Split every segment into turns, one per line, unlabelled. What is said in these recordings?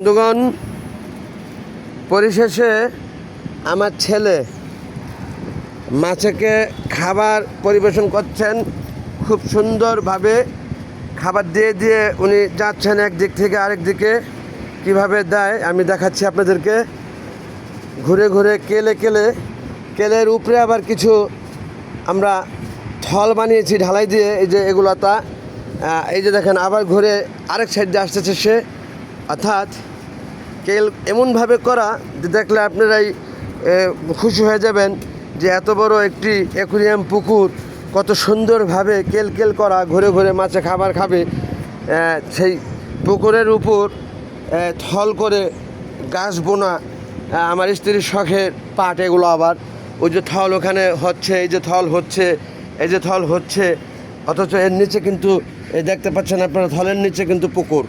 বন্ধুগণ, পরিশেষে আমার ছেলে মাছকে খাবার পরিবেশন করছেন। খুব সুন্দরভাবে খাবার দিয়ে দিয়ে উনি যাচ্ছেন একদিক থেকে আরেক দিকে। কীভাবে দেয় আমি দেখাচ্ছি আপনাদেরকে। ঘুরে ঘুরে কেলের উপরে আবার কিছু আমরা থল বানিয়েছি ঢালাই দিয়ে। এই যে এগুলোটা, এই যে দেখেন আবার ঘুরে আরেক সাইড দিয়ে আসতেছে সে। অর্থাৎ কেল এমনভাবে করা যে দেখলে আপনারাই খুশি হয়ে যাবেন যে এত বড় একটি অ্যাকুরিয়াম পুকুর কত সুন্দরভাবে কেল করা, ঘুরে ঘুরে মাছে খাবার খাবে। সেই পুকুরের উপর থল করে গাছ বোনা আমার স্ত্রীর শখের পাট। এগুলো আবার ওই যে থল ওখানে হচ্ছে, এই যে থল হচ্ছে, এই যে থল হচ্ছে, অথচ এর নিচে কিন্তু দেখতে পাচ্ছেন আপনারা, থলের নিচে কিন্তু পুকুর।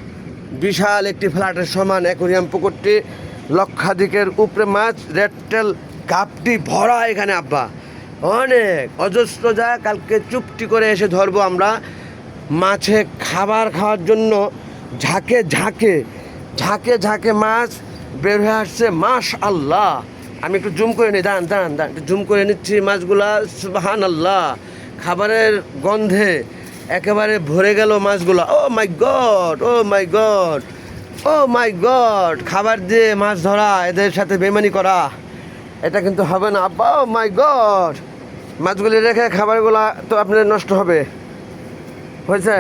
বিশাল একটি ফ্ল্যাটের সমান অ্যাকুরিয়াম পুকুরটি, লক্ষাধিকের উপরে মাছ, রেডটেল গাপটি ভরা এখানে আব্বা, অনেক অজস্র। যা কালকে চুপটি করে এসে ধরবো আমরা। মাছে খাবার খাওয়ার জন্য ঝাঁকে ঝাঁকে ঝাঁকে ঝাঁকে মাছ বের হয়ে আসছে। মাশাআল্লাহ, আমি একটু জুম করে নিই, দাঁড়ান একটু জুম করে নিচ্ছি মাছগুলা। সুবহানাল্লাহ, খাবারের গন্ধে একেবারে ভরে গেল মাছগুলো। ও মাই গড, ও মাই গড, ও মাই গড! খাবার দিয়ে মাছ ধরা, এদের সাথে বেমানি করা, এটা কিন্তু হবে না আব্বা। ও মাই গড! মাছগুলি রেখে খাবারগুলা তো আপনার নষ্ট হবে। হয়েছে,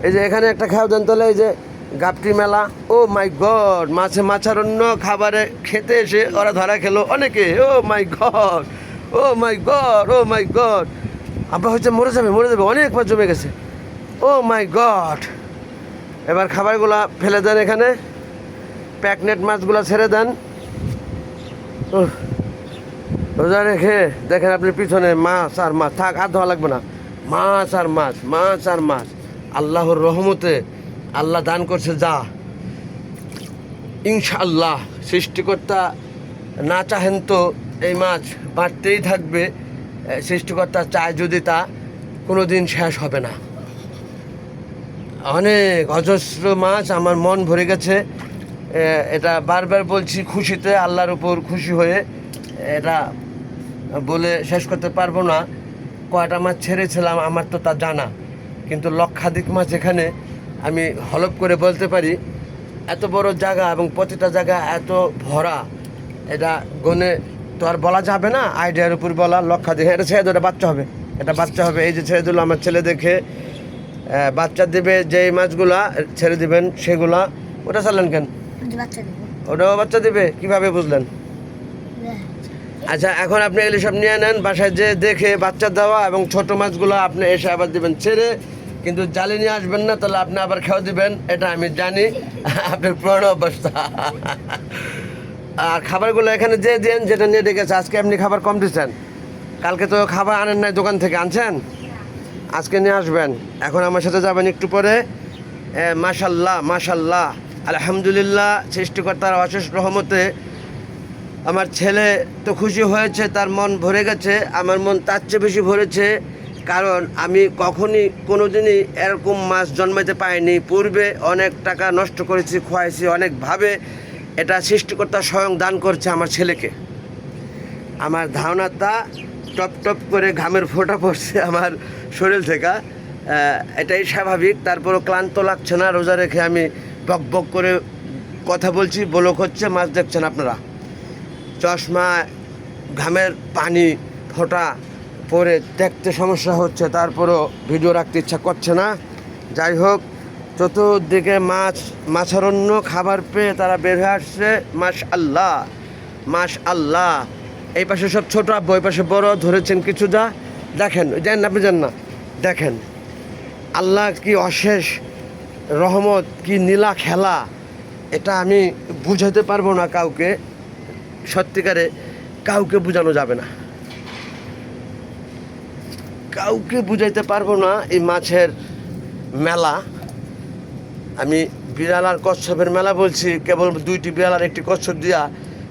এই যে এখানে একটা খাও দেন তাহলে। এই যে গাপটি মেলা। ও মাই গড! মাছারণ্য খাবারে খেতে এসে ওরা ধরা খেলো অনেকে। ও মাই গড, ও মাই গড, ও মাই গড! আব্বা হচ্ছে মরে যাবে, অনেক মাছ জমে গেছে। ও মাই গড! এবার খাবারগুলা ফেলে দেন এখানে, প্যাকনেট মাছগুলো ছেড়ে দেন। রোজা রেখে দেখেন আপনি পিছনে মাছ আর মাছ, থাক আর ধোয়া লাগবে না। মাছ আর মাছ, মাছ আর মাছ। আল্লাহর রহমতে আল্লাহ দান করছে যা, ইনশাআল্লাহ সৃষ্টিকর্তা না চাহেন তো এই মাছ বাড়তেই থাকবে। সৃষ্টিকর্তা চায় যদি, তা কোনো দিন শেষ হবে না। অনেক অজস্র মাছ, আমার মন ভরে গেছে। এটা বারবার বলছি খুশিতে, আল্লাহর উপর খুশি হয়ে। এটা বলে শেষ করতে পারবো না। কয়টা মাছ ছেড়েছিলাম আমার তো তা জানা, কিন্তু লক্ষাধিক মাছ এখানে আমি হলপ করে বলতে পারি। এত বড় জায়গা এবং প্রতিটা জায়গা এত ভরা, এটা গনে তো আর বলা যাবে না। আইডিয়ার উপর বলা, লক্ষাধিক। এটা ছেড়ে দিল, বাচ্চা হবে, এটা বাচ্চা হবে। এই যে ছেড়ে দিল আমার ছেলে, দেখে বাচ্চা দেবে। যেই মাছগুলা ছেড়ে দিবেন সেগুলা, ওটা চালেন কেন? ওটাও বাচ্চা দিবে, কিভাবে বুঝলেন? আচ্ছা, এখন আপনি এগুলি সব নিয়ে নেন বাসায়, যে দেখে বাচ্চা দেওয়া এবং ছোট মাছগুলো আপনি এসে আবার দিবেন ছেড়ে। কিন্তু জালি নিয়ে আসবেন না, তাহলে আপনি আবার খেয়ে দিবেন, এটা আমি জানি, আপনার পুরনো অবস্থা। আর খাবারগুলো এখানে যে দেন, যেটা নিয়ে ডেকেছে। আজকে আপনি খাবার কম দিচ্ছেন, কালকে তো খাবার আনেন নাই, দোকান থেকে আনছেন, আজকে নিয়ে আসবেন। এখন আমার সাথে যাবেন একটু পরে। মাশাল্লাহ, মাশাল্লাহ, আলহামদুলিল্লাহ, সৃষ্টিকর্তার অশেষ রহমতে আমার ছেলে তো খুশি হয়েছে, তার মন ভরে গেছে। আমার মন তার চেয়ে বেশি ভরেছে, কারণ আমি কখনই কোনো দিনই এরকম মাছ জন্মাইতে পাইনি। পূর্বে অনেক টাকা নষ্ট করেছি, খোয়াইছি অনেকভাবে। এটা সৃষ্টিকর্তা স্বয়ং দান করছে আমার ছেলেকে। আমার ধারণাটা টপ টপ করে ঘামের ফোঁটা পড়ছে আমার শরীর থেকে, এটাই স্বাভাবিক। তারপরও ক্লান্ত লাগছে না। রোজা রেখে আমি বক বক করে কথা বলছি, বলক হচ্ছে, মাছ দেখছেন আপনারা। চশমা, ঘামের পানি ফোঁটা পরে দেখতে সমস্যা হচ্ছে, তারপরও ভিডিও রাখতে ইচ্ছা করছে না। যাই হোক, চতুর্দিকে মাছারণ্য খাবার পেয়ে তারা বের হয়ে আসছে। মাশাআল্লাহ, মাশাআল্লাহ। এই পাশে সব ছোটো আব্বু, ওই পাশে বড় ধরেছেন কিছু। যা দেখেন, জানেন আপনি, জান না, দেখেন আল্লাহ কি অশেষ রহমত, কি নীলা খেলা, এটা আমি বুঝাতে পারবো না কাউকে। সত্যিকারে কাউকে বোঝানো যাবে না, কাউকে বুঝাইতে পারবো না এই মাছের মেলা। আমি বিড়াল আর কচ্ছপের মেলা বলছি, কেবল দুইটি বিড়াল আর একটি কচ্ছপ দিয়া,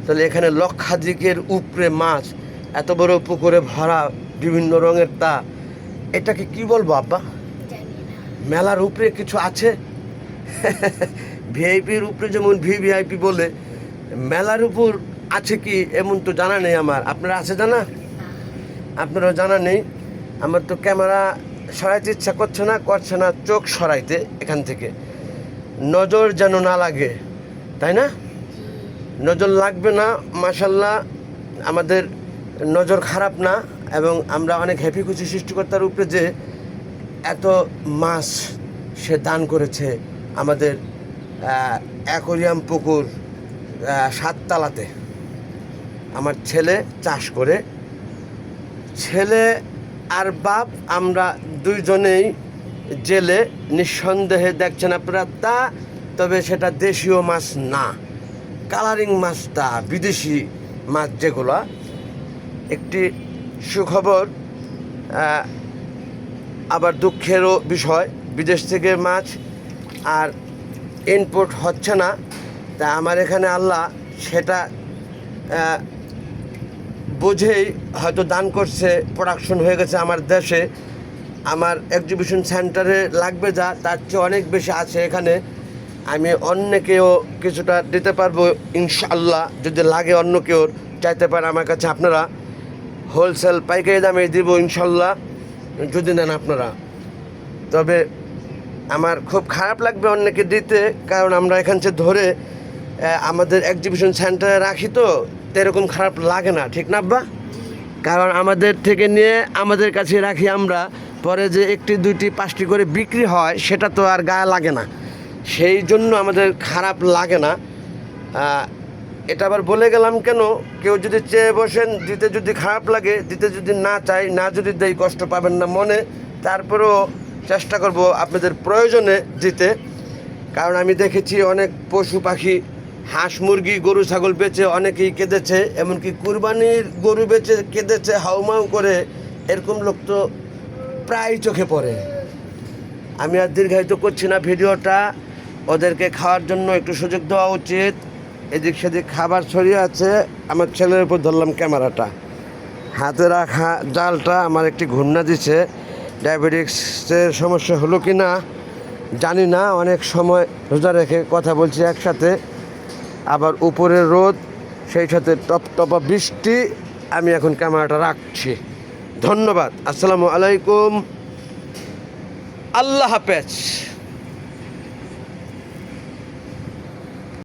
তাহলে এখানে লক্ষাধিকের উপরে মাছ, এত বড় পুকুরে ভরা, বিভিন্ন রঙের। তা এটাকে কি বলবো আব্বা? মেলার উপরে কিছু আছে ভিআইপির উপরে যেমন ভিভিআইপি বলে, মেলার উপর আছে কি এমন তো জানা নেই আমার। আপনারা আছে জানা? আপনারও জানা নেই। আমার তো ক্যামেরা সরাইতে ইচ্ছা করছে না চোখ সরাইতে এখান থেকে, নজর যেন না লাগে, তাই না? নজর লাগবে না, মাশাল্লাহ আমাদের নজর খারাপ না। এবং আমরা অনেক হ্যাপি খুশি সৃষ্টিকর্তার উপরে যে এত মাছ সে দান করেছে আমাদের অ্যাকোরিয়াম পুকুর 7 তলাতে। আমার ছেলে চাষ করে, ছেলে আর বাপ আমরা দুইজনেই জেলে, নিঃসন্দেহে দেখছেন আপনারা তা। তবে সেটা দেশীয় মাছ না, কালারিং মাছটা বিদেশি মাছ যেগুলো। একটি সুখবর আবার দুঃখেরও বিষয়, বিদেশ থেকে মাছ আর ইনপুট হচ্ছে না। তা আমার এখানে আল্লাহ সেটা বুঝেই হয়তো দান করছে, প্রোডাকশন হয়ে গেছে আমার দেশে। আমার এক্সিবিশন সেন্টারে লাগবে যা, তার চেয়ে অনেক বেশি আছে এখানে। আমি অন্যকেও কিছুটা দিতে পারবো ইনশাআল্লাহ। যদি লাগে অন্য কেউ চাইতে পারে আমার কাছে, আপনারা হোলসেল পাইকারি দামে দিব ইনশাআল্লাহ যদি নেন আপনারা। তবে আমার খুব খারাপ লাগবে অন্যকে দিতে, কারণ আমরা এখান থেকে ধরে আমাদের এক্সিবিশন সেন্টারে রাখি, তো এরকম খারাপ লাগে না, ঠিক না আব্বা? কারণ আমাদের থেকে নিয়ে আমাদের কাছে রাখি আমরা, পরে যে 1টি 2টি 5টি করে বিক্রি হয় সেটা তো আর গায়ে লাগে না, সেই জন্য আমাদের খারাপ লাগে না। এটা আবার বলে গেলাম কেন, কেউ যদি চেয়ে বসেন, দিতে যদি খারাপ লাগে, দিতে যদি না চাই, না যদি দেই, কষ্ট পাবেন না মনে। তারপরেও চেষ্টা করব আপনাদের প্রয়োজনে দিতে। কারণ আমি দেখেছি অনেক পশু পাখি, হাঁস মুরগি গরু ছাগল বেচে অনেকেই কেঁদেছে, এমনকি কুরবানির গরু বেচে কেঁদেছে হাউমাউ করে। এরকম লোক তো প্রায় চোখে পড়ে। আমি আর দীর্ঘায়িত করছি না ভিডিওটা, ওদেরকে খাওয়ার জন্য একটু সুযোগ দেওয়া উচিত। এদিক সেদিক খাবার ছড়িয়ে আছে, আমার ছেলের উপর ধরলাম ক্যামেরাটা। হাতে রাখা জালটা আমার একটি ঘূর্ণা দিছে, ডায়াবেটিক্সের সমস্যা হলো কি না জানি না। অনেক সময় রোজা রেখে কথা বলছি একসাথে, আবার উপরের রোদ, সেই সাথে টপটপা বৃষ্টি। আমি এখন ক্যামেরাটা রাখছি। ধন্যবাদ, আসসালামু আলাইকুম, আল্লাহ হাফেজ।